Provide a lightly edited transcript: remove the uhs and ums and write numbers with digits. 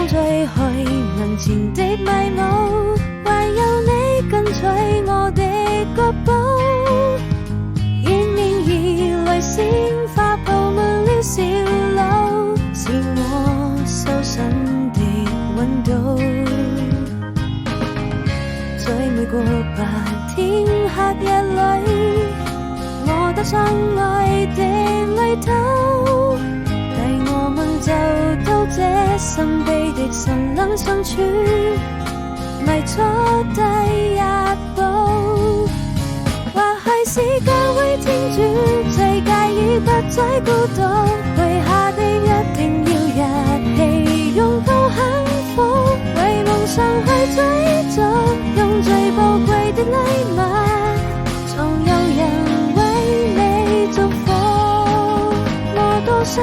風吹去門前的迷霧，唯有你跟隨我的腳步，迎面而來鮮花佈滿了小路，是我修身的溫度。在每個白天黑夜裏，我踏上愛的旅途，帶我們走到這神秘的森林深處，邁出第一步。或許是教會天主最介意不再孤獨，許下的一定要一起擁抱幸福，為夢想去追逐，用最寶貴的禮物，總有人為你祝福。我多想